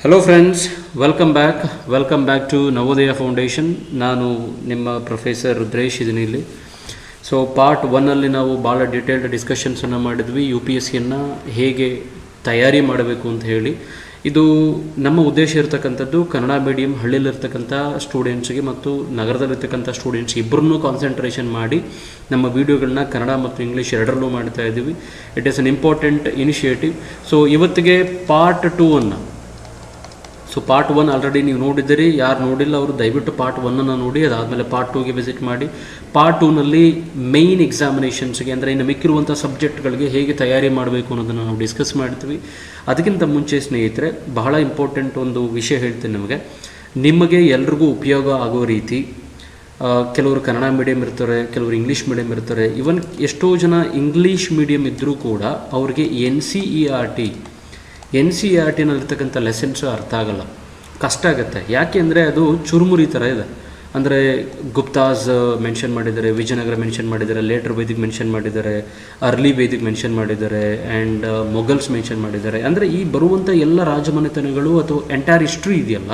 Hello friends, welcome back to Navodaya foundation. ನಾನು ನಿಮ್ಮ professor Rudresh ಇದ್ದೀನಿ ಇಲ್ಲಿ. ಸೊ ಪಾರ್ಟ್ 1ಅಲ್ಲಿ ನಾವು ಭಾಳ ಡೀಟೇಲ್ಡ್ ಡಿಸ್ಕಷನ್ಸನ್ನು ಮಾಡಿದ್ವಿ. UPSCಯನ್ನು ಹೇಗೆ ತಯಾರಿ ಮಾಡಬೇಕು ಅಂತ ಹೇಳಿ. ಇದು ನಮ್ಮ ಉದ್ದೇಶ ಇರತಕ್ಕಂಥದ್ದು ಕನ್ನಡ ಮೀಡಿಯಂ ಹಳ್ಳಿಲಿರ್ತಕ್ಕಂಥ ಸ್ಟೂಡೆಂಟ್ಸ್ಗೆ ಮತ್ತು ನಗರದಲ್ಲಿರ್ತಕ್ಕಂಥ ಸ್ಟೂಡೆಂಟ್ಸ್ ಇಬ್ಬರನ್ನೂ ಕಾನ್ಸಂಟ್ರೇಷನ್ ಮಾಡಿ ನಮ್ಮ ವೀಡಿಯೋಗಳನ್ನ ಕನ್ನಡ ಮತ್ತು ಇಂಗ್ಲೀಷ್ ಎರಡರಲ್ಲೂ ಮಾಡ್ತಾ ಇದ್ದೀವಿ. It is an important initiative. So ಇವತ್ತಿಗೆ ಪಾರ್ಟ್ 2 ಪಾರ್ಟ್ 1 ಆಲ್ರೆಡಿ ನೀವು ನೋಡಿದ್ದೀರಿ. ಯಾರು ನೋಡಿಲ್ಲ ಅವರು ದಯವಿಟ್ಟು ಪಾರ್ಟ್ 1 ನೋಡಿ, ಅದಾದಮೇಲೆ ಪಾರ್ಟ್ 2ಗೆ ವಿಸಿಟ್ ಮಾಡಿ. ಪಾರ್ಟ್ 2ನಲ್ಲಿ ಮೇಯ್ನ್ ಎಕ್ಸಾಮಿನೇಷನ್ಸ್ಗೆ ಅಂದರೆ ಇನ್ನು ಮಿಕ್ಕಿರುವಂಥ ಸಬ್ಜೆಕ್ಟ್ಗಳಿಗೆ ಹೇಗೆ ತಯಾರಿ ಮಾಡಬೇಕು ಅನ್ನೋದನ್ನು ನಾವು ಡಿಸ್ಕಸ್ ಮಾಡ್ತೀವಿ. ಅದಕ್ಕಿಂತ ಮುಂಚೆ ಸ್ನೇಹಿತರೆ, ಬಹಳ ಇಂಪಾರ್ಟೆಂಟ್ ಒಂದು ವಿಷಯ ಹೇಳ್ತೀನಿ ನಿಮಗೆ ಎಲ್ರಿಗೂ ಉಪಯೋಗ ಆಗೋ ರೀತಿ. ಕೆಲವರು ಕನ್ನಡ ಮೀಡಿಯಮ್ ಇರ್ತಾರೆ, ಕೆಲವರು ಇಂಗ್ಲೀಷ್ ಮೀಡಿಯಮ್ ಇರ್ತಾರೆ. ಇವನ್ ಎಷ್ಟೋ ಜನ ಇಂಗ್ಲೀಷ್ ಮೀಡಿಯಮ್ ಇದ್ದರೂ ಕೂಡ ಅವ್ರಿಗೆ NCERTನಲ್ಲಿರ್ತಕ್ಕಂಥ ಲೆಸನ್ಸು ಅರ್ಥ ಆಗಲ್ಲ, ಕಷ್ಟ ಆಗುತ್ತೆ. ಯಾಕೆ ಅಂದರೆ ಅದು ಚುರುಮುರಿ ಥರ ಇದೆ. ಅಂದರೆ ಗುಪ್ತಾಸ್ ಮೆನ್ಷನ್ ಮಾಡಿದ್ದಾರೆ, ವಿಜಯನಗರ ಮೆನ್ಷನ್ ಮಾಡಿದ್ದಾರೆ, ಲೇಟರ್ ವೇದಿಕ್ ಮೆನ್ಷನ್ ಮಾಡಿದ್ದಾರೆ, ಅರ್ಲಿ ವೇದಿಕ್ ಮೆನ್ಷನ್ ಮಾಡಿದ್ದಾರೆ, ಆ್ಯಂಡ್ ಮೊಘಲ್ಸ್ ಮೆನ್ಷನ್ ಮಾಡಿದ್ದಾರೆ. ಅಂದರೆ ಈ ಬರುವಂಥ ಎಲ್ಲ ರಾಜಮನೆತನಗಳು ಅಥವಾ ಎಂಟೈರ್ ಹಿಸ್ಟ್ರಿ ಇದೆಯಲ್ಲ,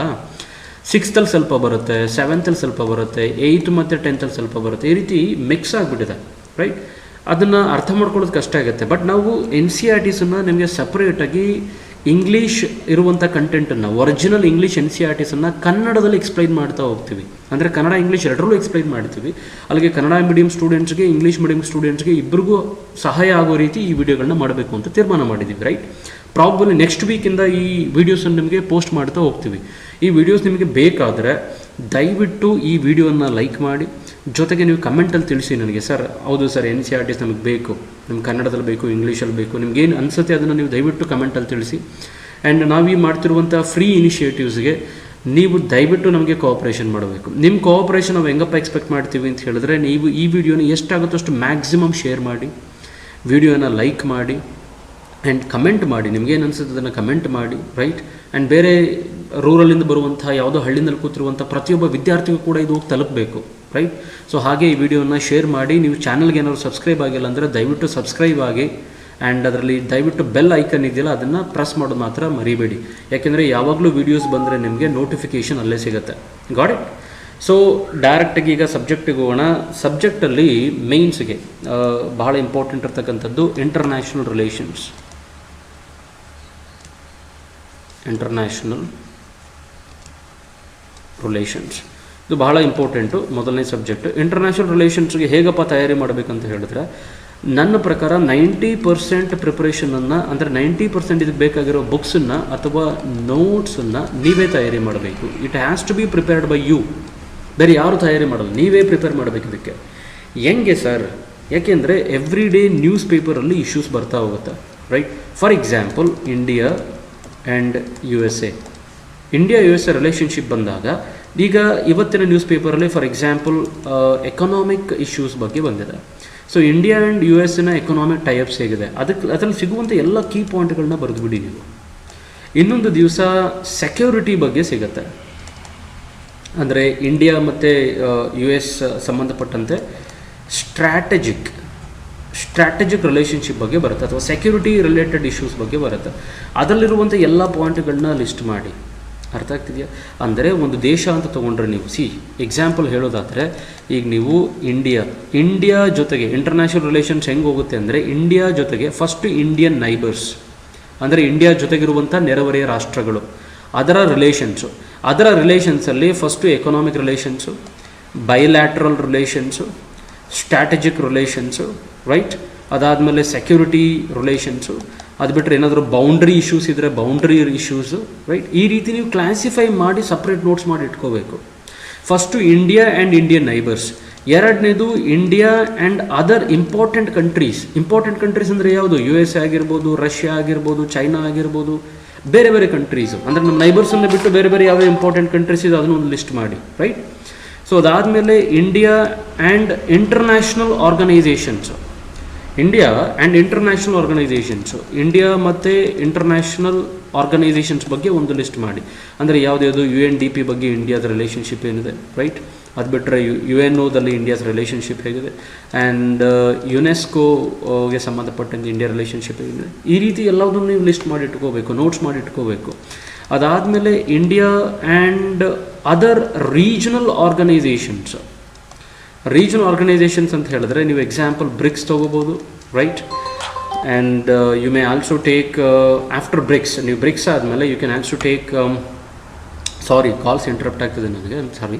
6th ಸ್ವಲ್ಪ ಬರುತ್ತೆ, 7th ಸ್ವಲ್ಪ ಬರುತ್ತೆ, 8th ಮತ್ತು 10th ಸ್ವಲ್ಪ ಬರುತ್ತೆ. ಈ ರೀತಿ ಮಿಕ್ಸ್ ಆಗಿಬಿಟ್ಟಿದೆ, ರೈಟ್? ಅದನ್ನು ಅರ್ಥ ಮಾಡ್ಕೊಳ್ಳೋದು ಕಷ್ಟ ಆಗುತ್ತೆ. ಬಟ್ ನಾವು NCERTಸನ್ನು ನಿಮಗೆ ಸಪ್ರೇಟಾಗಿ ಇಂಗ್ಲೀಷ್ ಇರುವಂಥ ಕಂಟೆಂಟನ್ನು, ಒರಿಜಿನಲ್ ಇಂಗ್ಲೀಷ್ NCERTಸನ್ನು ಕನ್ನಡದಲ್ಲಿ ಎಕ್ಸ್ಪ್ಲೈನ್ ಮಾಡ್ತಾ ಹೋಗ್ತೀವಿ. ಅಂದರೆ ಕನ್ನಡ ಇಂಗ್ಲೀಷ್ ಎರಡರಲ್ಲೂ ಎಕ್ಸ್ಪ್ಲೈನ್ ಮಾಡ್ತೀವಿ. ಅಲ್ಲಿಗೆ ಕನ್ನಡ ಮೀಡಿಯಂ ಸ್ಟೂಡೆಂಟ್ಸ್ಗೆ, ಇಂಗ್ಲೀಷ್ ಮೀಡಿಯಂ ಸ್ಟೂಡೆಂಟ್ಸ್ಗೆ ಇಬ್ಬರಿಗೂ ಸಹಾಯ ಆಗೋ ರೀತಿ ಈ ವಿಡಿಯೋಗಳನ್ನ ಮಾಡಬೇಕು ಅಂತ ತೀರ್ಮಾನ ಮಾಡಿದ್ದೀವಿ, ರೈಟ್? ಪ್ರಾಬಲಿ ನೆಕ್ಸ್ಟ್ ವೀಕಿಂದ ಈ ವಿಡಿಯೋಸನ್ನು ನಿಮಗೆ ಪೋಸ್ಟ್ ಮಾಡ್ತಾ ಹೋಗ್ತೀವಿ. ಈ ವಿಡಿಯೋಸ್ ನಿಮಗೆ ಬೇಕಾದರೆ ದಯವಿಟ್ಟು ಈ ವಿಡಿಯೋನ ಲೈಕ್ ಮಾಡಿ, ಜೊತೆಗೆ ನೀವು ಕಮೆಂಟಲ್ಲಿ ತಿಳಿಸಿ ನನಗೆ, ಸರ್ ಹೌದು ಸರ್ NCERTs ನಮಗೆ ಬೇಕು, ನಮ್ಗೆ ಕನ್ನಡದಲ್ಲಿ ಬೇಕು, ಇಂಗ್ಲೀಷಲ್ಲಿ ಬೇಕು, ನಿಮ್ಗೇನು ಅನಿಸುತ್ತೆ ಅದನ್ನು ನೀವು ದಯವಿಟ್ಟು ಕಮೆಂಟಲ್ಲಿ ತಿಳಿಸಿ. ಆ್ಯಂಡ್ ನಾವು ಮಾಡ್ತಿರುವಂಥ ಫ್ರೀ ಇನಿಷಿಯೇಟಿವ್ಸ್ಗೆ ನೀವು ದಯವಿಟ್ಟು ನಮಗೆ ಕೋಆಪ್ರೇಷನ್ ಮಾಡಬೇಕು. ನಿಮ್ಮ ಕೋಆಪ್ರೇಷನ್ ನಾವು ಹೆಂಗಪ್ಪ ಎಕ್ಸ್ಪೆಕ್ಟ್ ಮಾಡ್ತೀವಿ ಅಂತ ಹೇಳಿದ್ರೆ, ನೀವು ಈ ವಿಡಿಯೋನ ಎಷ್ಟಾಗುತ್ತೋ ಅಷ್ಟು ಮ್ಯಾಕ್ಸಿಮಮ್ ಶೇರ್ ಮಾಡಿ, ವಿಡಿಯೋನ ಲೈಕ್ ಮಾಡಿ, ಆ್ಯಂಡ್ ಕಮೆಂಟ್ ಮಾಡಿ. ನಿಮಗೇನು ಅನಿಸುತ್ತೆ ಅದನ್ನು ಕಮೆಂಟ್ ಮಾಡಿ, ರೈಟ್? ಆ್ಯಂಡ್ ಬೇರೆ ರೂರಲ್ಲಿಂದ ಬರುವಂಥ ಯಾವುದೋ ಹಳ್ಳಿನಲ್ಲಿ ಕೂತಿರುವಂಥ ಪ್ರತಿಯೊಬ್ಬ ವಿದ್ಯಾರ್ಥಿಗೂ ಕೂಡ ಇದು ತಲುಪಬೇಕು, ರೈಟ್? ಸೊ ಹಾಗೆ ಈ ವಿಡಿಯೋನ ಶೇರ್ ಮಾಡಿ. ನೀವು ಚಾನಲ್ಗೆ ಏನಾದ್ರು ಸಬ್ಸ್ಕ್ರೈಬ್ ಆಗಿಲ್ಲ ಅಂದರೆ ದಯವಿಟ್ಟು ಸಬ್ಸ್ಕ್ರೈಬ್ ಆಗಿ, ಆ್ಯಂಡ್ ಅದರಲ್ಲಿ ದಯವಿಟ್ಟು ಬೆಲ್ ಐಕನ್ ಇದೆಯಲ್ಲ ಅದನ್ನು ಪ್ರೆಸ್ ಮಾಡೋದು ಮಾತ್ರ ಮರಿಬೇಡಿ. ಯಾಕೆಂದರೆ ಯಾವಾಗಲೂ ವೀಡಿಯೋಸ್ ಬಂದರೆ ನಿಮಗೆ ನೋಟಿಫಿಕೇಷನ್ ಅಲ್ಲೇ ಸಿಗುತ್ತೆ. Got it? ಸೊ ಡೈರೆಕ್ಟಾಗಿ ಈಗ ಸಬ್ಜೆಕ್ಟಿಗೆ ಹೋಗೋಣ. ಸಬ್ಜೆಕ್ಟಲ್ಲಿ ಮೇನ್ಸ್ಗೆ ಬಹಳ ಇಂಪಾರ್ಟೆಂಟ್ ಇರ್ತಕ್ಕಂಥದ್ದು ಇಂಟರ್ನ್ಯಾಷನಲ್ ರಿಲೇಷನ್ಸ್. ಇದು ಬಹಳ ಇಂಪಾರ್ಟೆಂಟು, ಮೊದಲನೇ ಸಬ್ಜೆಕ್ಟ್. ಇಂಟರ್ನ್ಯಾಷನಲ್ ರಿಲೇಷನ್ಸ್ಗೆ ಹೇಗಪ್ಪ ತಯಾರಿ ಮಾಡಬೇಕಂತ ಹೇಳಿದ್ರೆ, ನನ್ನ ಪ್ರಕಾರ 90% ಪ್ರಿಪ್ರೇಷನನ್ನು, ಅಂದರೆ 90% ಇದಕ್ಕೆ ಬೇಕಾಗಿರೋ ಬುಕ್ಸನ್ನು ಅಥವಾ ನೋಟ್ಸನ್ನು ನೀವೇ ತಯಾರಿ ಮಾಡಬೇಕು. It has to be prepared by you. ಬೇರೆ ಯಾರು ತಯಾರಿ ಮಾಡಲ್ಲ, ನೀವೇ ಪ್ರಿಪೇರ್ ಮಾಡಬೇಕು ಇದಕ್ಕೆ. ಹೆಂಗೆ ಸರ್? ಯಾಕೆಂದರೆ ಎವ್ರಿ ಡೇ ನ್ಯೂಸ್ ಪೇಪರಲ್ಲಿ ಇಶ್ಯೂಸ್ ಬರ್ತಾ ಹೋಗುತ್ತೆ, right? For example India and USA relationship ಬಂದಾಗ, ಈಗ ಇವತ್ತಿನ ನ್ಯೂಸ್ ಪೇಪರಲ್ಲಿ ಫಾರ್ ಎಕ್ಸಾಂಪಲ್ ಎಕನಾಮಿಕ್ ಇಶ್ಯೂಸ್ ಬಗ್ಗೆ ಬಂದಿದೆ. ಸೊ ಇಂಡಿಯಾ ಆ್ಯಂಡ್ USನ ಎಕನಾಮಿಕ್ ಟೈಪ್ಸ್ ಹೇಗಿದೆ, ಅದರಲ್ಲಿ ಸಿಗುವಂಥ ಎಲ್ಲ ಕೀ ಪಾಯಿಂಟ್ಗಳನ್ನ ಬರೆದುಬಿಡಿ ನೀವು. ಇನ್ನೊಂದು ದಿವಸ ಸೆಕ್ಯೂರಿಟಿ ಬಗ್ಗೆ ಸಿಗುತ್ತೆ. ಅಂದರೆ ಇಂಡಿಯಾ ಮತ್ತು US ಸಂಬಂಧಪಟ್ಟಂತೆ ಸ್ಟ್ರಾಟಜಿಕ್ ರಿಲೇಷನ್ಶಿಪ್ ಬಗ್ಗೆ ಬರುತ್ತೆ, ಅಥವಾ ಸೆಕ್ಯೂರಿಟಿ ರಿಲೇಟೆಡ್ ಇಶ್ಯೂಸ್ ಬಗ್ಗೆ ಬರುತ್ತೆ. ಅದರಲ್ಲಿರುವಂಥ ಎಲ್ಲ ಪಾಯಿಂಟ್ಗಳನ್ನ ಲಿಸ್ಟ್ ಮಾಡಿ. ಅರ್ಥ ಆಗ್ತಿದೆಯಾ? ಅಂದರೆ ಒಂದು ದೇಶ ಅಂತ ತೊಗೊಂಡ್ರೆ ನೀವು, ಎಕ್ಸಾಂಪಲ್ ಹೇಳೋದಾದರೆ, ಈಗ ನೀವು ಇಂಡಿಯಾ ಜೊತೆಗೆ ಇಂಟರ್ನ್ಯಾಷನಲ್ ರಿಲೇಷನ್ಸ್ ಹೆಂಗೆ ಹೋಗುತ್ತೆ ಅಂದರೆ, ಇಂಡಿಯಾ ಜೊತೆಗೆ ಫಸ್ಟು ಇಂಡಿಯನ್ ನೈಬರ್ಸ್, ಅಂದರೆ ಇಂಡಿಯಾ ಜೊತೆಗಿರುವಂಥ ನೆರೆಹೊರೆಯ ರಾಷ್ಟ್ರಗಳು, ಅದರ ರಿಲೇಷನ್ಸಲ್ಲಿ first economic relations, bilateral relations, strategic relations, right? ಅದಾದಮೇಲೆ ಸೆಕ್ಯೂರಿಟಿ ರಿಲೇಷನ್ಸು, ಅದು ಬಿಟ್ಟರೆ ಏನಾದರೂ ಬೌಂಡ್ರಿ ಇಶ್ಯೂಸ್ ಇದ್ದರೆ ಬೌಂಡ್ರಿ ಇಶ್ಯೂಸು, ರೈಟ್? ಈ ರೀತಿ ನೀವು ಕ್ಲಾಸಿಫೈ ಮಾಡಿ ಸಪ್ರೇಟ್ ನೋಟ್ಸ್ ಮಾಡಿ ಇಟ್ಕೋಬೇಕು. First India and Indian neighbours. ಎರಡನೇದು India and other important countries ಅಂದರೆ ಯಾವುದು? USA ಆಗಿರ್ಬೋದು, ರಷ್ಯಾ ಆಗಿರ್ಬೋದು, ಚೈನಾ ಆಗಿರ್ಬೋದು, ಬೇರೆ ಬೇರೆ ಕಂಟ್ರೀಸು. ಅಂದರೆ ನಮ್ಮ ನೈಬರ್ಸನ್ನು ಬಿಟ್ಟು ಬೇರೆ ಬೇರೆ ಯಾವ ಇಂಪಾರ್ಟೆಂಟ್ ಕಂಟ್ರೀಸ್ ಇದೆ ಅದನ್ನು ಒಂದು ಲಿಸ್ಟ್ ಮಾಡಿ, ರೈಟ್? ಸೊ ಅದಾದಮೇಲೆ India and international organisations. India ಮತ್ತು ಇಂಟರ್ನ್ಯಾಷನಲ್ ಆರ್ಗನೈಸೇಷನ್ಸ್ ಬಗ್ಗೆ ಒಂದು ಲಿಸ್ಟ್ ಮಾಡಿ. ಅಂದರೆ ಯಾವುದ್ಯಾವುದು UNDP ಬಗ್ಗೆ ಇಂಡಿಯಾದ ರಿಲೇಷನ್ಶಿಪ್ ಏನಿದೆ, ರೈಟ್? ಅದು ಬಿಟ್ಟರೆ UNOದಲ್ಲಿ ಇಂಡಿಯಾದ ರಿಲೇಷನ್ಶಿಪ್ ಹೇಗಿದೆ, ಆ್ಯಂಡ್ ಯುನೆಸ್ಕೋಗೆ ಸಂಬಂಧಪಟ್ಟಂತೆ ಇಂಡಿಯಾ ರಿಲೇಷನ್ಶಿಪ್ ಹೇಗಿದೆ. ಈ ರೀತಿ ಎಲ್ಲದನ್ನು ನೀವು ಲಿಸ್ಟ್ ಮಾಡಿ ಇಟ್ಕೋಬೇಕು, ನೋಟ್ಸ್ ಮಾಡಿ ಇಟ್ಕೋಬೇಕು. ಅದಾದಮೇಲೆ India and other regional organisations. Regional organisations ಅಂತ ಹೇಳಿದ್ರೆ ನೀವು ಎಕ್ಸಾಂಪಲ್ ಬ್ರಿಕ್ಸ್ ತೊಗೋಬೋದು, right. And you may also take after BRICS, ನೀವು ಬ್ರಿಕ್ಸ್ ಆದಮೇಲೆ you can also take, sorry calls interrupt ಆಗ್ತದೆ ನನಗೆ, ಸಾರಿ.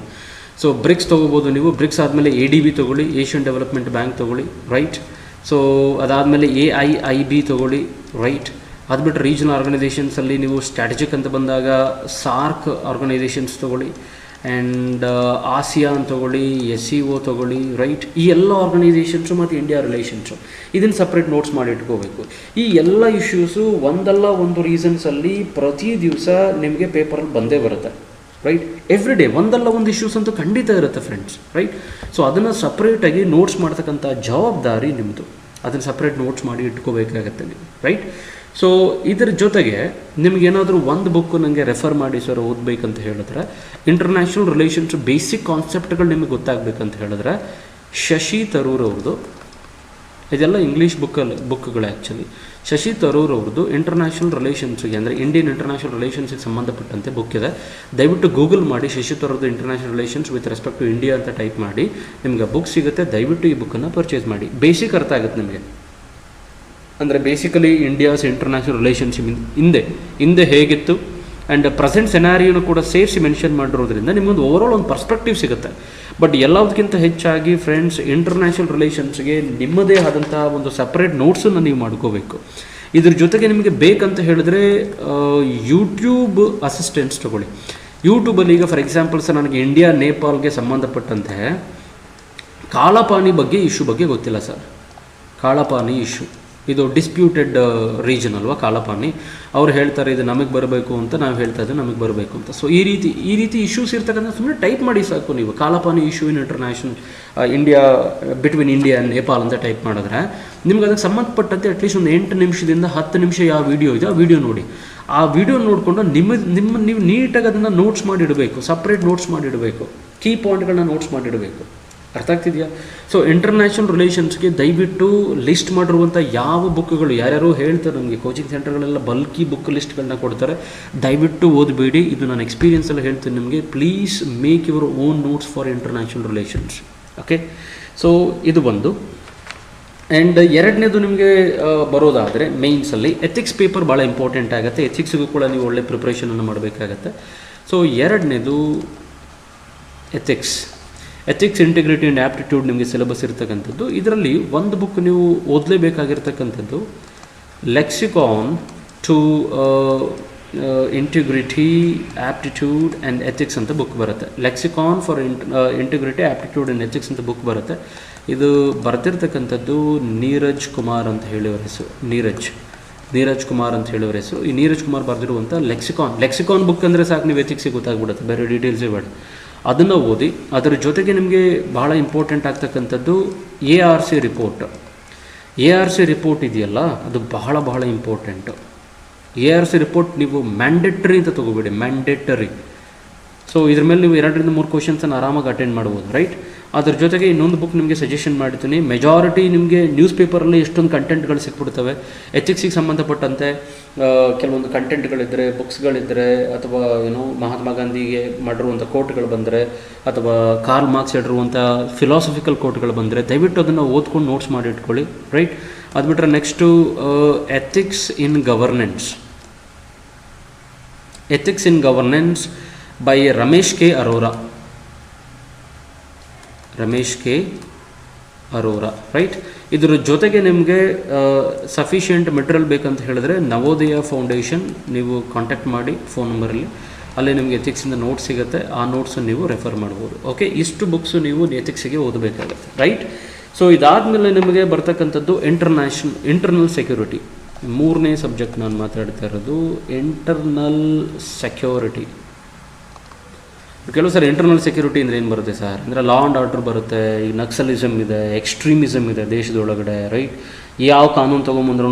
ಸೊ ಬ್ರಿಕ್ಸ್ ತೊಗೋಬೋದು ನೀವು. ಬ್ರಿಕ್ಸ್ ಆದಮೇಲೆ ADB ತೊಗೊಳ್ಳಿ, ಏಷ್ಯನ್ ಡೆವಲಪ್ಮೆಂಟ್ ಬ್ಯಾಂಕ್ ತೊಗೊಳ್ಳಿ, ರೈಟ್. ಸೊ ಅದಾದಮೇಲೆ AIIB ತೊಗೊಳ್ಳಿ, ರೈಟ್. ಅದು ಬಿಟ್ಟರೆ ರೀಜನಲ್ ಆರ್ಗನೈಸೇಷನ್ಸಲ್ಲಿ ನೀವು ಸ್ಟ್ರಾಟಜಿಕ್ ಅಂತ ಬಂದಾಗ ಸಾರ್ಕ್ ಆರ್ಗನೈಸೇಷನ್ಸ್ ತೊಗೊಳ್ಳಿ, ಆ್ಯಂಡ್ ಆಸಿಯಾನ್ ತೊಗೊಳ್ಳಿ, SCO ತೊಗೊಳ್ಳಿ, ರೈಟ್. ಈ ಎಲ್ಲ ಆರ್ಗನೈಸೇಷನ್ಸು ಮತ್ತು ಇಂಡಿಯಾ ರಿಲೇಷನ್ಸು ಇದನ್ನು ಸಪ್ರೇಟ್ ನೋಟ್ಸ್ ಮಾಡಿ ಇಟ್ಕೋಬೇಕು. ಈ ಎಲ್ಲ ಇಶ್ಯೂಸು ಒಂದಲ್ಲ ಒಂದು ರೀಸನ್ಸಲ್ಲಿ ಪ್ರತಿ ದಿವಸ ನಿಮಗೆ ಪೇಪರಲ್ಲಿ ಬಂದೇ ಬರುತ್ತೆ, ರೈಟ್. ಎವ್ರಿ ಡೇ ಒಂದಲ್ಲ ಒಂದು ಇಶ್ಯೂಸ್ ಅಂತೂ ಖಂಡಿತ ಇರುತ್ತೆ ಫ್ರೆಂಡ್ಸ್, ರೈಟ್. ಸೊ ಅದನ್ನು ಸಪ್ರೇಟಾಗಿ ನೋಟ್ಸ್ ಮಾಡ್ತಕ್ಕಂಥ ಜವಾಬ್ದಾರಿ ನಿಮ್ಮದು. ಅದನ್ನು ಸಪ್ರೇಟ್ ನೋಟ್ಸ್ ಮಾಡಿ ಇಟ್ಕೋಬೇಕಾಗತ್ತೆ ನೀವು, ರೈಟ್. ಸೊ ಇದರ ಜೊತೆಗೆ ನಿಮಗೇನಾದರೂ ಒಂದು ಬುಕ್ ನನಗೆ ರೆಫರ್ ಮಾಡಿ ಸರ್ ಓದಬೇಕಂತ ಹೇಳಿದ್ರೆ, ಇಂಟರ್ನ್ಯಾಷನಲ್ ರಿಲೇಷನ್ಸ್ ಬೇಸಿಕ್ ಕಾನ್ಸೆಪ್ಟ್ಗಳು ನಿಮಗೆ ಗೊತ್ತಾಗಬೇಕಂತ ಹೇಳಿದ್ರೆ ಶಶಿ ತರೂರ್ ಅವ್ರದ್ದು, ಇದೆಲ್ಲ ಇಂಗ್ಲೀಷ್ ಬುಕ್ಗಳು ಆ್ಯಕ್ಚುಲಿ. ಶಶಿ ತರೂರ್ ಅವ್ರದ್ದು ಇಂಟರ್ನ್ಯಾಷನಲ್ ರಿಲೇಷನ್ಸ್ಗೆ ಅಂದರೆ ಇಂಡಿಯನ್ ಇಂಟರ್ನ್ಯಾಷನಲ್ ರಿಲೇಷನ್ಸ್ಗೆ ಸಂಬಂಧಪಟ್ಟಂತೆ ಬುಕ್ ಇದೆ. ದಯವಿಟ್ಟು ಗೂಗಲ್ ಮಾಡಿ ಶಶಿ ತರೂರ್ದು international relations with respect to India ಅಂತ ಟೈಪ್ ಮಾಡಿ, ನಿಮ್ಗೆ ಬುಕ್ ಸಿಗುತ್ತೆ. ದಯವಿಟ್ಟು ಈ ಬುಕ್ಕನ್ನು ಪರ್ಚೇಸ್ ಮಾಡಿ. ಬೇಸಿಕ್ ಅರ್ಥ ಆಗುತ್ತೆ ನಿಮಗೆ. ಅಂದರೆ ಬೇಸಿಕಲಿ ಇಂಡಿಯಾಸ್ ಇಂಟರ್ನ್ಯಾಷನಲ್ ರಿಲೇಷನ್ಶಿಪ್ ಹಿಂದೆ ಹೇಗಿತ್ತು ಆ್ಯಂಡ್ ಪ್ರೆಸೆಂಟ್ ಸೆನಾರಿಯೋನು ಕೂಡ ಸೇರಿಸಿ ಮೆನ್ಷನ್ ಮಾಡಿರೋದ್ರಿಂದ ನಿಮಗೊಂದು ಓವರಾಲ್ ಒಂದು ಪರ್ಸ್ಪೆಕ್ಟಿವ್ ಸಿಗುತ್ತೆ. ಬಟ್ ಎಲ್ಲದಕ್ಕಿಂತ ಹೆಚ್ಚಾಗಿ ಫ್ರೆಂಡ್ಸ್, ಇಂಟರ್ನ್ಯಾಷನಲ್ ರಿಲೇಷನ್ಸ್ಗೆ ನಿಮ್ಮದೇ ಆದಂತಹ ಒಂದು ಸಪ್ರೇಟ್ ನೋಟ್ಸನ್ನು ನೀವು ಮಾಡ್ಕೋಬೇಕು. ಇದ್ರ ಜೊತೆಗೆ ನಿಮಗೆ ಬೇಕಂತ ಹೇಳಿದ್ರೆ ಯೂಟ್ಯೂಬ್ ಅಸಿಸ್ಟೆಂಟ್ಸ್ ತೊಗೊಳ್ಳಿ. ಯೂಟ್ಯೂಬಲ್ಲಿ ಈಗ ಫಾರ್ ಎಕ್ಸಾಂಪಲ್ ಸರ್ ನನಗೆ ಇಂಡಿಯಾ ನೇಪಾಲ್ಗೆ ಸಂಬಂಧಪಟ್ಟಂತೆ ಕಾಳಪಾನಿ ಇಶ್ಯೂ ಬಗ್ಗೆ ಗೊತ್ತಿಲ್ಲ ಸರ್. ಕಾಳಪಾನಿ ಇಶ್ಯೂ ಇದು ಡಿಸ್ಪ್ಯೂಟೆಡ್ ರೀಜನ್ ಅಲ್ವಾ ಕಾಳಪಾನಿ. ಅವ್ರು ಹೇಳ್ತಾರೆ ಇದು ನಮಗೆ ಬರಬೇಕು ಅಂತ, ನಾವು ಹೇಳ್ತಾ ಇದ್ದೀವಿ ನಮಗೆ ಬರಬೇಕು ಅಂತ. ಸೊ ಈ ರೀತಿ ಇಶ್ಯೂಸ್ ಇರ್ತಕ್ಕಂಥ ಸುಮ್ಮನೆ ಟೈಪ್ ಮಾಡಿ ಸಾಕು ನೀವು. Kalapani issue in international India between India and Nepal ಅಂತ ಟೈಪ್ ಮಾಡಿದ್ರೆ ನಿಮ್ಗೆ ಅದಕ್ಕೆ ಸಂಬಂಧಪಟ್ಟಂತೆ ಅಟ್ಲೀಸ್ಟ್ ಒಂದು 8 ನಿಮಿಷದಿಂದ 10 ನಿಮಿಷ ಯಾವ ವಿಡಿಯೋ ಇದೆ ಆ ವಿಡಿಯೋ ನೋಡಿ. ಆ ವಿಡಿಯೋ ನೋಡಿಕೊಂಡು ನೀವು ನೀಟಾಗಿ ಅದನ್ನು ನೋಟ್ಸ್ ಮಾಡಿಡಬೇಕು, ಸಪ್ರೇಟ್ ನೋಟ್ಸ್ ಮಾಡಿಡಬೇಕು, ಕೀ ಪಾಯಿಂಟ್ಗಳನ್ನ ನೋಟ್ಸ್ ಮಾಡಿಡಬೇಕು. ಅರ್ಥ ಆಗ್ತಿದೆಯಾ? ಸೊ ಇಂಟರ್ನ್ಯಾಷನಲ್ ರಿಲೇಷನ್ಸ್ಗೆ ದಯವಿಟ್ಟು ಲಿಸ್ಟ್ ಮಾಡಿರುವಂಥ ಯಾವ ಬುಕ್ಗಳು, ಯಾರ್ಯಾರೋ ಹೇಳ್ತಾರೆ ನಮಗೆ ಕೋಚಿಂಗ್ ಸೆಂಟರ್ಗಳೆಲ್ಲ ಬಲ್ಕಿ ಬುಕ್ ಲಿಸ್ಟ್ಗಳನ್ನ ಕೊಡ್ತಾರೆ, ದಯವಿಟ್ಟು ಓದಬೇಡಿ. ಇದು ನಾನು ಎಕ್ಸ್ಪೀರಿಯನ್ಸಲ್ಲಿ ಹೇಳ್ತೀನಿ ನಿಮಗೆ. Please make your own notes for international relations. Okay, so ಇದು ಒಂದು. ಆ್ಯಂಡ್ ಎರಡನೇದು ನಿಮಗೆ ಬರೋದಾದರೆ ಮೇನ್ಸಲ್ಲಿ ಎಥಿಕ್ಸ್ ಪೇಪರ್ ಭಾಳ ಇಂಪಾರ್ಟೆಂಟ್ ಆಗುತ್ತೆ. ಎಥಿಕ್ಸ್ಗೂ ಕೂಡ ನೀವು ಒಳ್ಳೆ ಪ್ರಿಪ್ರೇಷನನ್ನು ಮಾಡಬೇಕಾಗತ್ತೆ. ಸೊ ಎರಡನೇದು ಎಥಿಕ್ಸ್ ಇಂಟಿಗ್ರಿಟಿ ಆ್ಯಂಡ್ ಆ್ಯಪ್ಟಿಟ್ಯೂಡ್ ನಿಮಗೆ ಸಿಲೆಬಸ್ ಇರ್ತಕ್ಕಂಥದ್ದು. ಇದರಲ್ಲಿ ಒಂದು ಬುಕ್ ನೀವು ಓದಲೇಬೇಕಾಗಿರ್ತಕ್ಕಂಥದ್ದು lexicon to integrity aptitude and ethics ಅಂತ ಬುಕ್ ಬರುತ್ತೆ. Lexicon for integrity aptitude and ethics ಅಂತ ಬುಕ್ ಬರುತ್ತೆ. ಇದು ಬರ್ತಿರ್ತಕ್ಕಂಥದ್ದು ನೀರಜ್ ಕುಮಾರ್ ಅಂತ ಹೇಳಿಯವರ ಹೆಸರು. ನೀರಜ್ ಕುಮಾರ್ ಅಂತ ಹೇಳಿಯವರ ಹೆಸರು. ಈ ನೀರಜ್ ಕುಮಾರ್ ಬರೆದಿರುವಂಥ ಲೆಕ್ಸಿಕಾನ್ ಬುಕ್ ಅಂದರೆ ಸಾಕು, ನೀವು ಎಥಿಕ್ಸಿಗೆ ಗೊತ್ತಾಗ್ಬಿಡುತ್ತೆ, ಬೇರೆ ಡೀಟೇಲ್ಸೇ ಬೇಡ. ಅದನ್ನು ಓದಿ. ಅದರ ಜೊತೆಗೆ ನಿಮಗೆ ಭಾಳ ಇಂಪಾರ್ಟೆಂಟ್ ಆಗ್ತಕ್ಕಂಥದ್ದು ARC ರಿಪೋರ್ಟ್ ಇದೆಯಲ್ಲ, ಅದು ಬಹಳ ಇಂಪಾರ್ಟೆಂಟು. ARC ರಿಪೋರ್ಟ್ ನೀವು ಮ್ಯಾಂಡೇಟರಿ ಅಂತ ತೊಗೋಬೇಡಿ, ಮ್ಯಾಂಡೇಟರಿ. ಸೊ ಇದ್ರ ಮೇಲೆ ನೀವು 2 ರಿಂದ 3 ಕ್ವಶನ್ಸನ್ನು ಆರಾಮಾಗಿ ಅಟೆಂಡ್ ಮಾಡ್ಬೋದು, ರೈಟ್. ಅದ್ರ ಜೊತೆಗೆ ಇನ್ನೊಂದು ಬುಕ್ ನಿಮಗೆ ಸಜೆಷನ್ ಮಾಡ್ತೀನಿ. ಮೆಜಾರಿಟಿ ನಿಮಗೆ ನ್ಯೂಸ್ ಪೇಪರಲ್ಲಿ ಎಷ್ಟೊಂದು ಕಂಟೆಂಟ್ಗಳು ಸಿಕ್ಬಿಡ್ತವೆ. ಎಥಿಕ್ಸಿಗೆ ಸಂಬಂಧಪಟ್ಟಂತೆ ಕೆಲವೊಂದು ಕಂಟೆಂಟ್ಗಳಿದ್ದರೆ, ಬುಕ್ಸ್ಗಳಿದ್ದರೆ, ಅಥವಾ ಮಹಾತ್ಮ ಗಾಂಧಿಗೆ ಮಾಡಿರುವಂಥ ಕೋಟ್ಗಳು ಬಂದರೆ, ಅಥವಾ ಕಾರ್ಲ್ ಮಾರ್ಕ್ಸ್ ಹೇಳಿರುವಂಥ ಫಿಲಾಸಫಿಕಲ್ ಕೋಟ್ಗಳು ಬಂದರೆ ದಯವಿಟ್ಟು ಅದನ್ನು ಓದ್ಕೊಂಡು ನೋಟ್ಸ್ ಮಾಡಿ ಇಟ್ಕೊಳ್ಳಿ, ರೈಟ್. ಅದು ಬಿಟ್ಟರೆ next ethics in governance by Ramesh K Arora, right. ಇದರ ಜೊತೆಗೆ ನಿಮಗೆ ಸಫಿಷಿಯೆಂಟ್ ಮೆಟೀರಿಯಲ್ ಬೇಕಂತ ಹೇಳಿದ್ರೆ ನವೋದಯ ಫೌಂಡೇಶನ್ ನೀವು ಕಾಂಟ್ಯಾಕ್ಟ್ ಮಾಡಿ ಫೋನ್ ನಂಬರಲ್ಲಿ. ಅಲ್ಲೇ ನಿಮಗೆ ಎಥಿಕ್ಸಿಂದ ನೋಟ್ಸ್ ಸಿಗುತ್ತೆ, ಆ ನೋಟ್ಸನ್ನು ನೀವು ರೆಫರ್ ಮಾಡ್ಬೋದು. ಓಕೆ, ಇಷ್ಟು ಬುಕ್ಸು ನೀವು ಎಥಿಕ್ಸಿಗೆ ಓದಬೇಕಾಗುತ್ತೆ, ರೈಟ್. ಸೊ ಇದಾದಮೇಲೆ ನಿಮಗೆ ಬರ್ತಕ್ಕಂಥದ್ದು ಇಂಟರ್ನಲ್ ಸೆಕ್ಯೂರಿಟಿ. 3ನೇ ಸಬ್ಜೆಕ್ಟ್ ನಾನು ಮಾತಾಡ್ತಾ ಇರೋದು ಇಂಟರ್ನಲ್ ಸೆಕ್ಯೂರಿಟಿ. ಕೆಲವು ಸರ್ ಇಂಟರ್ನಲ್ ಸೆಕ್ಯೂರಿಟಿ ಅಂದರೆ ಏನು ಬರುತ್ತೆ ಸರ್ ಅಂದರೆ ಲಾ ಆ್ಯಂಡ್ ಆರ್ಡರ್ ಬರುತ್ತೆ, ಈಗ ನಕ್ಸಲಿಸಮ್ ಇದೆ, ಎಕ್ಸ್ಟ್ರೀಮಿಸಮ್ ಇದೆ ದೇಶದೊಳಗಡೆ, ರೈಟ್. ಯಾವ ಕಾನೂನು ತೊಗೊಂಬಂದ್ರೂ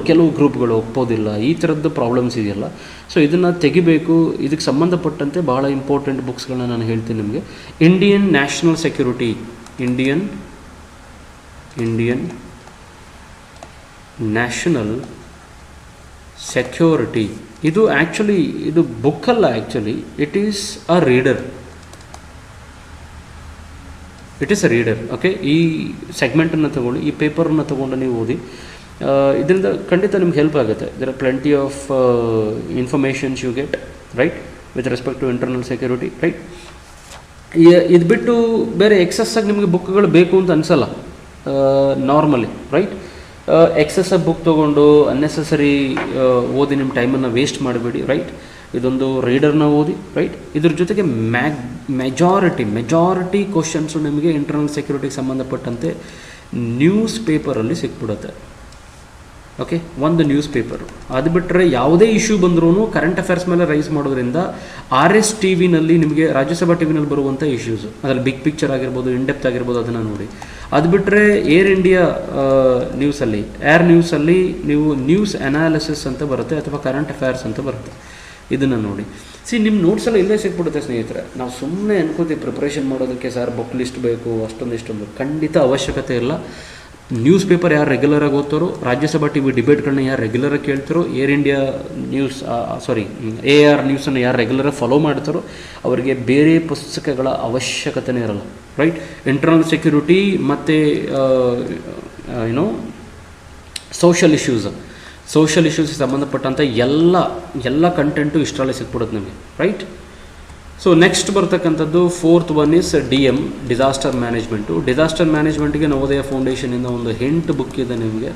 ಕೆಲವು ಗ್ರೂಪ್ಗಳು ಒಪ್ಪೋದಿಲ್ಲ, ಈ ಥರದ್ದು ಪ್ರಾಬ್ಲಮ್ಸ್ ಇದೆಯಲ್ಲ. ಸೊ ಇದನ್ನು ತೆಗಿಬೇಕು. ಇದಕ್ಕೆ ಸಂಬಂಧಪಟ್ಟಂತೆ ಭಾಳ ಇಂಪಾರ್ಟೆಂಟ್ ಬುಕ್ಸ್ಗಳನ್ನ ನಾನು ಹೇಳ್ತೀನಿ ನಿಮಗೆ. Indian national security, Indian national security ಇದು ಆ್ಯಕ್ಚುಲಿ ಇದು ಬುಕ್ಕಲ್ಲ, actually it is a reader. It is a reader. Okay, ಈ ಸೆಗ್ಮೆಂಟನ್ನು ತೊಗೊಂಡು, ಈ ಪೇಪರನ್ನು ತೊಗೊಂಡು ನೀವು ಓದಿ. ಇದರಿಂದ ಖಂಡಿತ ನಿಮ್ಗೆ ಹೆಲ್ಪ್ ಆಗುತ್ತೆ. There are plenty of informations you get, right, with respect to internal security, right. ಇದು ಬಿಟ್ಟು ಬೇರೆ ಎಕ್ಸಸ್ಸಾಗಿ ನಿಮಗೆ ಬುಕ್ಗಳು ಬೇಕು ಅಂತ ಅನಿಸಲ್ಲ ನಾರ್ಮಲಿ, ರೈಟ್. ಎಕ್ಸೆಸ್ ಬುಕ್ ತೊಗೊಂಡು ಅನ್ನೆಸೆಸರಿ ಓದಿ ನಿಮ್ಮ ಟೈಮನ್ನು ವೇಸ್ಟ್ ಮಾಡಬೇಡಿ, ರೈಟ್. ಇದೊಂದು ರೀಡರ್ನ ಓದಿ, ರೈಟ್. ಇದ್ರ ಜೊತೆಗೆ ಮೆಜಾರಿಟಿ ಕ್ವಶನ್ಸು ನಿಮಗೆ ಇಂಟರ್ನಲ್ ಸೆಕ್ಯೂರಿಟಿಗೆ ಸಂಬಂಧಪಟ್ಟಂತೆ ನ್ಯೂಸ್ ಪೇಪರಲ್ಲಿ ಸಿಕ್ಬಿಡುತ್ತೆ. ಓಕೆ, ಒಂದು ನ್ಯೂಸ್ ಪೇಪರು. ಅದು ಬಿಟ್ಟರೆ ಯಾವುದೇ ಇಶ್ಯೂ ಬಂದ್ರೂ ಕರೆಂಟ್ ಅಫೇರ್ಸ್ ಮೇಲೆ ರೈಸ್ ಮಾಡೋದ್ರಿಂದ RS TV-ನಲ್ಲಿ ನಿಮಗೆ, ರಾಜ್ಯಸಭಾ TV-ನಲ್ಲಿ ಬರುವಂಥ ಇಶ್ಯೂಸು, ಅದರಲ್ಲಿ ಬಿಗ್ ಪಿಕ್ಚರ್ ಆಗಿರ್ಬೋದು, ಇನ್ಡೆಪ್ತ್ ಆಗಿರ್ಬೋದು, ಅದನ್ನು ನೋಡಿ. ಅದು ಬಿಟ್ಟರೆ ಏರ್ ಇಂಡಿಯಾ ನ್ಯೂಸಲ್ಲಿ, ಏರ್ ನ್ಯೂಸಲ್ಲಿ ನೀವು ನ್ಯೂಸ್ ಅನಾಲಿಸಿಸ್ ಅಂತ ಬರುತ್ತೆ, ಅಥವಾ ಕರೆಂಟ್ ಅಫೇರ್ಸ್ ಅಂತ ಬರುತ್ತೆ. ಇದನ್ನು ನೋಡಿ. ನಿಮ್ಮ ನೋಟ್ಸೆಲ್ಲ ಇಲ್ಲೇ ಸಿಕ್ಬಿಡುತ್ತೆ ಸ್ನೇಹಿತರೆ. ನಾವು ಸುಮ್ಮನೆ ಅನ್ಕೋತೀವಿ ಪ್ರಿಪ್ರೇಷನ್ ಮಾಡೋದಕ್ಕೆ ಸರ್ ಬುಕ್ ಲಿಸ್ಟ್ ಬೇಕು, ಇಷ್ಟೊಂದು ಖಂಡಿತ ಅವಶ್ಯಕತೆ ಇಲ್ಲ. ನ್ಯೂಸ್ ಪೇಪರ್ ಯಾರು ರೆಗ್ಯುಲರಾಗಿ ಓದ್ತಾರೋ, ರಾಜ್ಯಸಭಾ TV ಡಿಬೇಟ್ಗಳನ್ನ ಯಾರು ರೆಗ್ಯುಲರಾಗಿ ಕೇಳ್ತಾರೋ, ಏರ್ ಇಂಡಿಯಾ ನ್ಯೂಸ್ AR ನ್ಯೂಸನ್ನು ಯಾರು ರೆಗ್ಯುಲರಾಗಿ ಫಾಲೋ ಮಾಡ್ತಾರೋ ಅವರಿಗೆ ಬೇರೆ ಪುಸ್ತಕಗಳ ಅವಶ್ಯಕತೆನೇ ಇರಲ್ಲ, ರೈಟ್. ಇಂಟರ್ನಲ್ ಸೆಕ್ಯೂರಿಟಿ ಮತ್ತು ಸೋಷಲ್ ಇಶ್ಯೂಸ್ಗೆ ಸಂಬಂಧಪಟ್ಟಂಥ ಎಲ್ಲ ಕಂಟೆಂಟು ಇಷ್ಟರಲ್ಲೇ ಸಿಕ್ಬಿಡುತ್ತೆ ನಿಮಗೆ, ರೈಟ್. ಸೊ ನೆಕ್ಸ್ಟ್ ಬರ್ತಕ್ಕಂಥದ್ದು 4th one is DM, disaster management. Disaster ಮ್ಯಾನೇಜ್ಮೆಂಟಿಗೆ ನವೋದಯ ಫೌಂಡೇಶನಿಂದ ಒಂದು 8 ಬುಕ್ ಇದೆ ನಿಮಗೆ.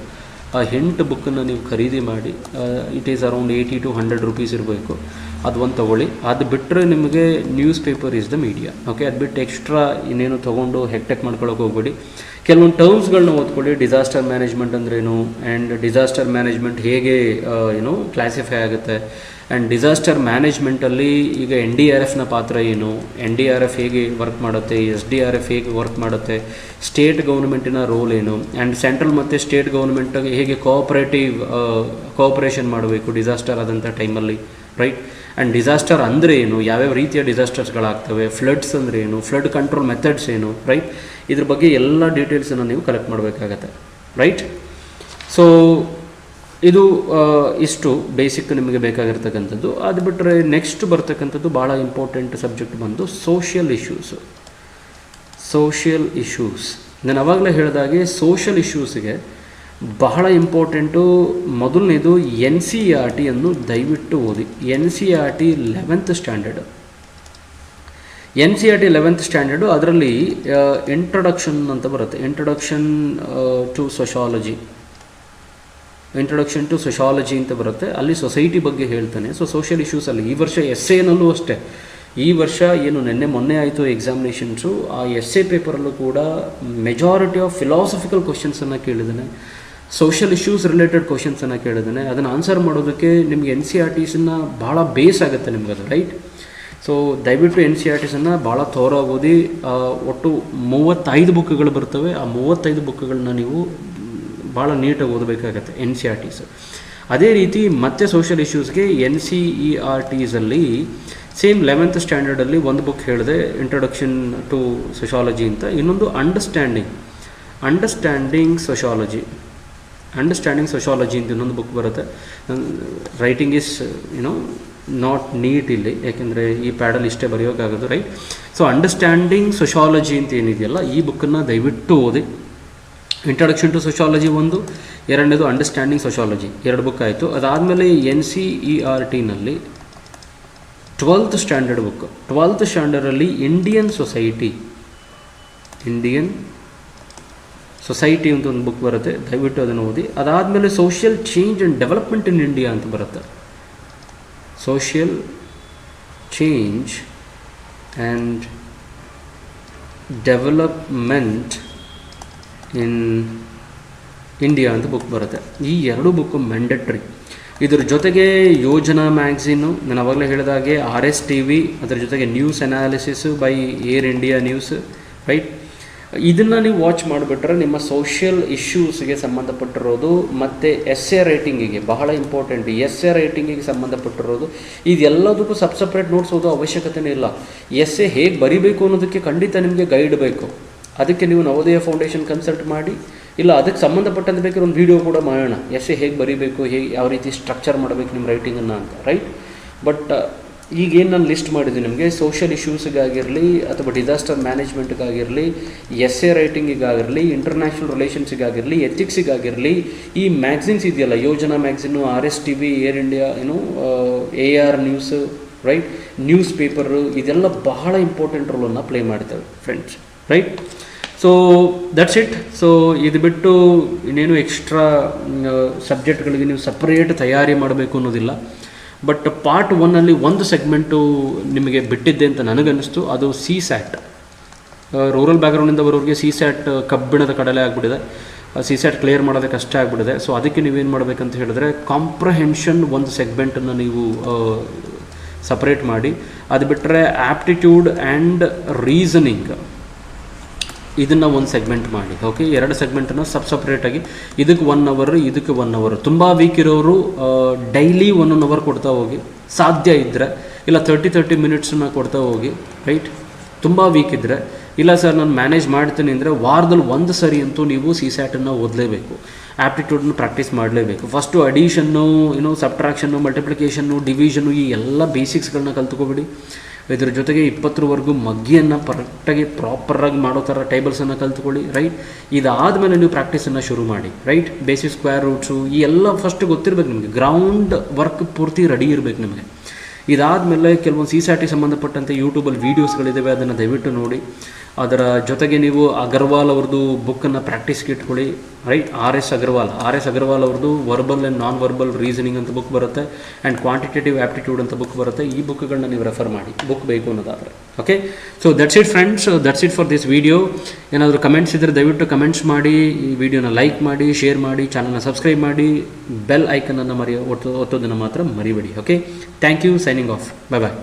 ಆ 8 ಬುಕ್ಕನ್ನು ನೀವು ಖರೀದಿ ಮಾಡಿ, it is around 80 to 100 rupees ಇರಬೇಕು. ಅದು ಒಂದು ತೊಗೊಳ್ಳಿ. ಅದು ಬಿಟ್ಟರೆ ನಿಮಗೆ news paper is the media. Okay, ಅದು ಬಿಟ್ಟು ಎಕ್ಸ್ಟ್ರಾ ಇನ್ನೇನು ತೊಗೊಂಡು ಹೆಕ್ಟೆಕ್ ಮಾಡ್ಕೊಳ್ಳೋಕೆ ಹೋಗ್ಬೇಡಿ. ಕೆಲವೊಂದು ಟರ್ಮ್ಸ್ಗಳನ್ನ ಓದ್ಕೊಳ್ಳಿ. ಡಿಸಾಸ್ಟರ್ ಮ್ಯಾನೇಜ್ಮೆಂಟ್ ಅಂದ್ರೇನು, ಆ್ಯಂಡ್ ಡಿಸಾಸ್ಟರ್ ಮ್ಯಾನೇಜ್ಮೆಂಟ್ ಹೇಗೆ ಕ್ಲಾಸಿಫೈ ಆಗುತ್ತೆ, ಆ್ಯಂಡ್ ಡಿಸಾಸ್ಟರ್ ಮ್ಯಾನೇಜ್ಮೆಂಟಲ್ಲಿ ಈಗ NDRFನ ಪಾತ್ರ ಏನು, NDRF ಹೇಗೆ ವರ್ಕ್ ಮಾಡುತ್ತೆ, SDRF ಹೇಗೆ ವರ್ಕ್ ಮಾಡುತ್ತೆ, ಸ್ಟೇಟ್ ಗೌರ್ಮೆಂಟಿನ ರೋಲ್ ಏನು, ಆ್ಯಂಡ್ ಸೆಂಟ್ರಲ್ ಮತ್ತು ಸ್ಟೇಟ್ ಗೌರ್ಮೆಂಟಿಗೆ ಹೇಗೆ ಕೋಆಪರೇಷನ್ ಮಾಡಬೇಕು ಡಿಸಾಸ್ಟರ್ ಆದಂಥ ಟೈಮಲ್ಲಿ, ರೈಟ್. ಆ್ಯಂಡ್ ಡಿಸಾಸ್ಟರ್ ಅಂದರೆ ಏನು, ಯಾವ್ಯಾವ ರೀತಿಯ ಡಿಸಾಸ್ಟರ್ಸ್ಗಳಾಗ್ತವೆ, ಫ್ಲಡ್ಸ್ ಅಂದರೆ ಏನು, ಫ್ಲಡ್ ಕಂಟ್ರೋಲ್ ಮೆಥಡ್ಸ್ ಏನು, ರೈಟ್. ಇದ್ರ ಬಗ್ಗೆ ಎಲ್ಲ ಡೀಟೇಲ್ಸನ್ನು ನೀವು ಕಲೆಕ್ಟ್ ಮಾಡಬೇಕಾಗತ್ತೆ, ರೈಟ್. ಸೊ ಇದು ಇಷ್ಟು ಬೇಸಿಕ್ ನಿಮಗೆ ಬೇಕಾಗಿರ್ತಕ್ಕಂಥದ್ದು. ಅದು ಬಿಟ್ಟರೆ ನೆಕ್ಸ್ಟ್ ಬರ್ತಕ್ಕಂಥದ್ದು ಭಾಳ ಇಂಪಾರ್ಟೆಂಟ್ ಸಬ್ಜೆಕ್ಟ್ ಬಂದು ಸೋಷಿಯಲ್ ಇಶ್ಯೂಸ್. ನಾನು ಆವಾಗಲೇ ಹೇಳಿದಾಗೆ ಸೋಷಿಯಲ್ ಇಶ್ಯೂಸ್ಗೆ ಬಹಳ ಇಂಪಾರ್ಟೆಂಟು. ಮೊದಲನೇದು NCERT ಅನ್ನು ದಯವಿಟ್ಟು ಓದಿ. NCERT 11th standard, NCERT 11th standard. ಅದರಲ್ಲಿ ಇಂಟ್ರೊಡಕ್ಷನ್ ಅಂತ ಬರುತ್ತೆ, ಇಂಟ್ರೊಡಕ್ಷನ್ ಟು ಸೊಶಾಲಜಿ ಅಂತ ಬರುತ್ತೆ. ಅಲ್ಲಿ ಸೊಸೈಟಿ ಬಗ್ಗೆ ಹೇಳ್ತಾನೆ. ಸೊ ಸೋಷಿಯಲ್ ಇಶ್ಯೂಸಲ್ಲಿ ಈ ವರ್ಷ ಎಸ್ಸೇನಲ್ಲೂ ಅಷ್ಟೇ, ಈ ವರ್ಷ ಏನು ಮೊನ್ನೆ ಆಯಿತು ಎಕ್ಸಾಮಿನೇಷನ್ಸು, ಆ ಎಸ್ಸೇ ಪೇಪರಲ್ಲೂ ಕೂಡ ಮೆಜಾರಿಟಿ ಆಫ್ ಫಿಲಾಸಫಿಕಲ್ ಕ್ವಶನ್ಸನ್ನು ಕೇಳಿದ್ದಾನೆ, ಸೋಷಿಯಲ್ ಇಶ್ಯೂಸ್ ರಿಲೇಟೆಡ್ ಕ್ವಶನ್ಸನ್ನು ಕೇಳಿದ್ದಾನೆ. ಅದನ್ನು ಆನ್ಸರ್ ಮಾಡೋದಕ್ಕೆ ನಿಮಗೆ NCERTಸನ್ನು ಭಾಳ ಬೇಸ್ ಆಗುತ್ತೆ ನಿಮ್ಗೆ ಅದು, ರೈಟ್. ಸೊ ದಯವಿಟ್ಟು NCERTಸನ್ನು ಭಾಳ ಥೋರಾಗಿ ಓದಿ. ಒಟ್ಟು 35 ಬುಕ್ಗಳು ಬರ್ತವೆ. ಆ 35 ಬುಕ್ಗಳನ್ನ ನೀವು ಭಾಳ ನೀಟಾಗಿ ಓದಬೇಕಾಗತ್ತೆ NCERTs. ಅದೇ ರೀತಿ ಮತ್ತೆ ಸೋಷಿಯಲ್ ಇಶ್ಯೂಸ್ಗೆ NCERTಸಲ್ಲಿ ಸೇಮ್ 11th ಸ್ಟ್ಯಾಂಡರ್ಡಲ್ಲಿ ಒಂದು ಬುಕ್ ಹೇಳಿದೆ, ಇಂಟ್ರೊಡಕ್ಷನ್ ಟು ಸೊಶಾಲಜಿ ಅಂತ. ಇನ್ನೊಂದು ಅಂಡರ್ಸ್ಟ್ಯಾಂಡಿಂಗ್ ಸೊಶಾಲಜಿ ಅಂತ ಇನ್ನೊಂದು ಬುಕ್ ಬರುತ್ತೆ. ರೈಟಿಂಗ್ ಈಸ್ ನಾಟ್ ನೀಟ್ ಇಲ್ಲಿ, ಯಾಕೆಂದರೆ ಈ ಪ್ಯಾಡಲ್ ಇಷ್ಟೇ ಬರೆಯೋಕ್ಕಾಗೋದು, ರೈಟ್. ಸೊ ಅಂಡರ್ಸ್ಟ್ಯಾಂಡಿಂಗ್ ಸೊಶಾಲಜಿ ಅಂತ ಏನಿದೆಯಲ್ಲ, ಈ ಬುಕ್ಕನ್ನು ದಯವಿಟ್ಟು ಓದಿ. ಇಂಟ್ರೊಡಕ್ಷನ್ ಟು ಸೊಶಾಲಜಿ ಒಂದು, ಎರಡನೇದು ಅಂಡರ್ಸ್ಟ್ಯಾಂಡಿಂಗ್ ಸೊಶಾಲಜಿ, 2 ಬುಕ್ ಆಯಿತು. ಅದಾದಮೇಲೆ NCERTನಲ್ಲಿ 12th ಸ್ಟ್ಯಾಂಡರ್ಡ್ ಬುಕ್, 12th ಸ್ಟ್ಯಾಂಡರ್ಡಲ್ಲಿ ಇಂಡಿಯನ್ ಸೊಸೈಟಿ ಅಂತ ಒಂದು ಬುಕ್ ಬರುತ್ತೆ, ದಯವಿಟ್ಟು ಅದನ್ನು ಓದಿ. ಅದಾದಮೇಲೆ social change and development in India ಅಂತ ಬರುತ್ತೆ. Social change and development in India ಅಂತ ಬುಕ್ ಬರುತ್ತೆ. ಈ 2 ಬುಕ್ಕು ಮ್ಯಾಂಡೇಟ್ರಿ. ಇದ್ರ ಜೊತೆಗೆ ಯೋಜನಾ ಮ್ಯಾಗ್ಝೀನು, ನಾನು ಆವಾಗಲೇ ಹೇಳಿದಾಗೆ RS TV, ಅದರ ಜೊತೆಗೆ news analysis by air India news, right. ಇದನ್ನು ನೀವು ವಾಚ್ ಮಾಡಿಬಿಟ್ರೆ ನಿಮ್ಮ ಸೋಷಿಯಲ್ ಇಶ್ಯೂಸ್ಗೆ ಸಂಬಂಧಪಟ್ಟಿರೋದು ಮತ್ತು ಎಸ್ಸೆ ರೈಟಿಂಗಿಗೆ ಬಹಳ ಇಂಪಾರ್ಟೆಂಟ್. ಎಸ್ಸೆ ರೈಟಿಂಗಿಗೆ ಸಂಬಂಧಪಟ್ಟಿರೋದು ಇದೆಲ್ಲದಕ್ಕೂ ಸಪ್ರೇಟ್ ನೋಟ್ಸ್ ಓದೋ ಅವಶ್ಯಕತೆಯೇ ಇಲ್ಲ. ಎಸ್ಸೆ ಹೇಗೆ ಬರಿಬೇಕು ಅನ್ನೋದಕ್ಕೆ ಖಂಡಿತ ನಿಮಗೆ ಗೈಡ್ ಬೇಕು. ಅದಕ್ಕೆ ನೀವು ನವೋದಯ ಫೌಂಡೇಶನ್ ಕನ್ಸಲ್ಟ್ ಮಾಡಿ ಇಲ್ಲ ಅದಕ್ಕೆ ಸಂಬಂಧಪಟ್ಟಂತೆ ಬೇಕಾದ್ರೆ ಒಂದು ವೀಡಿಯೋ ಕೂಡ ಮಾಡೋಣ, ಎಸ್ಸೆ ಹೇಗೆ ಬರೀಬೇಕು, ಹೇಗೆ ಯಾವ ರೀತಿ ಸ್ಟ್ರಕ್ಚರ್ ಮಾಡಬೇಕು ನಿಮ್ಮ ರೈಟಿಂಗನ್ನು ಅಂತ, ರೈಟ್. ಬಟ್ ಈಗೇನು ನಾನು ಲಿಸ್ಟ್ ಮಾಡಿದ್ದೀನಿ ನಿಮಗೆ, ಸೋಷಿಯಲ್ ಇಶ್ಯೂಸ್ಗಾಗಿರಲಿ ಅಥವಾ ಡಿಸಾಸ್ಟರ್ ಮ್ಯಾನೇಜ್ಮೆಂಟ್ಗಾಗಿರಲಿ, ಎಸ್ಸೆ ರೈಟಿಂಗಿಗಾಗಿರಲಿ, ಇಂಟರ್ನ್ಯಾಷನಲ್ ರಿಲೇಷನ್ಸಿಗಾಗಿರಲಿ, ಎಥಿಕ್ಸಿಗಾಗಿರಲಿ, ಈ ಮ್ಯಾಗ್ಝಿನ್ಸ್ ಇದೆಯಲ್ಲ, ಯೋಜನಾ ಮ್ಯಾಗ್ಝಿನ್ನು, RSTV, air India, AR news, right, news paper, ಇದೆಲ್ಲ ಬಹಳ ಇಂಪಾರ್ಟೆಂಟ್ ರೋಲನ್ನು ಪ್ಲೇ ಮಾಡ್ತವೆ friends, right. So that's it. So ಇದು ಬಿಟ್ಟು ಇನ್ನೇನು ಎಕ್ಸ್ಟ್ರಾ ಸಬ್ಜೆಕ್ಟ್ಗಳಿಗೆ ನೀವು ಸಪ್ರೇಟ್ ತಯಾರಿ ಮಾಡಬೇಕು ಅನ್ನೋದಿಲ್ಲ. ಬಟ್ ಪಾರ್ಟ್ 1 ಒಂದು ಸೆಗ್ಮೆಂಟು ನಿಮಗೆ ಬಿಟ್ಟಿದ್ದೆ ಅಂತ ನನಗನ್ನಿಸ್ತು, ಅದು CSAT. ರೂರಲ್ ಬ್ಯಾಕ್ಗ್ರೌಂಡಿಂದ ಬರೋರಿಗೆ CSAT ಕಬ್ಬಿಣದ ಕಡಲೆ ಆಗಿಬಿಟ್ಟಿದೆ, CSAT ಕ್ಲಿಯರ್ ಮಾಡೋದಕ್ಕೆ ಕಷ್ಟ ಆಗಿಬಿಟ್ಟಿದೆ. ಸೊ ಅದಕ್ಕೆ ನೀವೇನು ಮಾಡಬೇಕಂತ ಹೇಳಿದ್ರೆ, ಕಾಂಪ್ರಹೆನ್ಷನ್ ಒಂದು ಸೆಗ್ಮೆಂಟನ್ನು ನೀವು ಸಪ್ರೇಟ್ ಮಾಡಿ, ಅದು ಬಿಟ್ಟರೆ ಆ್ಯಪ್ಟಿಟ್ಯೂಡ್ ಆ್ಯಂಡ್ ರೀಸನಿಂಗ್ ಇದನ್ನು ಒಂದು ಸೆಗ್ಮೆಂಟ್ ಮಾಡಿ. ಓಕೆ, 2 ಸೆಗ್ಮೆಂಟನ್ನು ಸಪ್ರೇಟಾಗಿ, ಇದಕ್ಕೆ 1 ಅವರ್, ಇದಕ್ಕೆ 1 ಅವರ್. ತುಂಬ ವೀಕ್ ಇರೋರು ಡೈಲಿ 1 ಅವರ್ ಕೊಡ್ತಾ ಹೋಗಿ, ಸಾಧ್ಯ ಇದ್ದರೆ, ಇಲ್ಲ 30 ಮಿನಿಟ್ಸನ್ನ ಕೊಡ್ತಾ ಹೋಗಿ, ರೈಟ್. ತುಂಬ ವೀಕ್ ಇದ್ದರೆ, ಇಲ್ಲ ಸರ್ ನಾನು ಮ್ಯಾನೇಜ್ ಮಾಡ್ತೀನಿ ಅಂದರೆ ವಾರದಲ್ಲಿ 1 ಸರಿ ಅಂತೂ ನೀವು CSATನ್ನು ಓದಲೇಬೇಕು, ಆ್ಯಪ್ಟಿಟ್ಯೂಡ್ನ ಪ್ರಾಕ್ಟೀಸ್ ಮಾಡಲೇಬೇಕು. ಫಸ್ಟು ಅಡಿಷನ್ನು, ಸಬ್ಟ್ರಾಕ್ಷನ್ನು, ಮಲ್ಟಿಪ್ಲಿಕೇಷನ್ನು, ಡಿವಿಷನ್ನು, ಈ ಎಲ್ಲ ಬೇಸಿಕ್ಸ್ಗಳನ್ನ ಕಲ್ತ್ಕೊಬಿಡಿ. ಇದ್ರ ಜೊತೆಗೆ 20ರವರೆಗೂ ಮಗ್ಗಿಯನ್ನು ಕರೆಕ್ಟಾಗಿ ಪ್ರಾಪರಾಗಿ ಮಾಡೋ ಥರ ಟೇಬಲ್ಸನ್ನು ಕಲ್ತ್ಕೊಳ್ಳಿ, ರೈಟ್. ಇದಾದಮೇಲೆ ನೀವು ಪ್ರಾಕ್ಟೀಸನ್ನು ಶುರು ಮಾಡಿ, ರೈಟ್. ಬೇಸಿಕ್ ಸ್ಕ್ವೇರ್ ರೂಟ್ಸು ಈ ಎಲ್ಲ ಫಸ್ಟ್ ಗೊತ್ತಿರಬೇಕು ನಿಮಗೆ, ಗ್ರೌಂಡ್ ವರ್ಕ್ ಪೂರ್ತಿ ರೆಡಿ ಇರಬೇಕು ನಿಮಗೆ. ಇದಾದಮೇಲೆ ಕೆಲವೊಂದು CSATಗೆ ಸಂಬಂಧಪಟ್ಟಂತೆ ಯೂಟ್ಯೂಬಲ್ಲಿ ವೀಡಿಯೋಸ್ಗಳಿದ್ದಾವೆ, ಅದನ್ನು ದಯವಿಟ್ಟು ನೋಡಿ. ಅದರ ಜೊತೆಗೆ ನೀವು ಅಗರ್ವಾಲ್ ಅವ್ರದ್ದು ಬುಕ್ಕನ್ನು ಪ್ರಾಕ್ಟೀಸ್ಗೆ ಇಟ್ಕೊಳ್ಳಿ, ರೈಟ್. RS ಅಗರ್ವಾಲ್ ಅವ್ರದ್ದು verbal and non verbal reasoning ಅಂತ ಬುಕ್ ಬರುತ್ತೆ, ಆ್ಯಂಡ್ ಕ್ವಾಂಟಿಟೇಟಿವ್ ಆ್ಯಪ್ಟಿಟ್ಯೂಡ್ ಅಂತ ಬುಕ್ ಬರುತ್ತೆ. ಈ ಬುಕ್ಗಳನ್ನ ನೀವು ರೆಫರ್ ಮಾಡಿ, ಬುಕ್ ಬೇಕು ಅನ್ನೋದಾದರೆ. Okay, so that's it friends, that's it for this video. ಏನಾದರೂ ಕಮೆಂಟ್ಸ್ ಇದ್ದರೆ ದಯವಿಟ್ಟು ಕಮೆಂಟ್ಸ್ ಮಾಡಿ, ಈ ವಿಡಿಯೋನ ಲೈಕ್ ಮಾಡಿ, ಶೇರ್ ಮಾಡಿ, ಚಾನಲ್ನ ಸಬ್ಸ್ಕ್ರೈಬ್ ಮಾಡಿ, ಬೆಲ್ ಐಕನನ್ನು ಒತ್ತೋದನ್ನು ಮಾತ್ರ ಮರಿಬೇಡಿ. Okay, thank you, signing off, bye bye.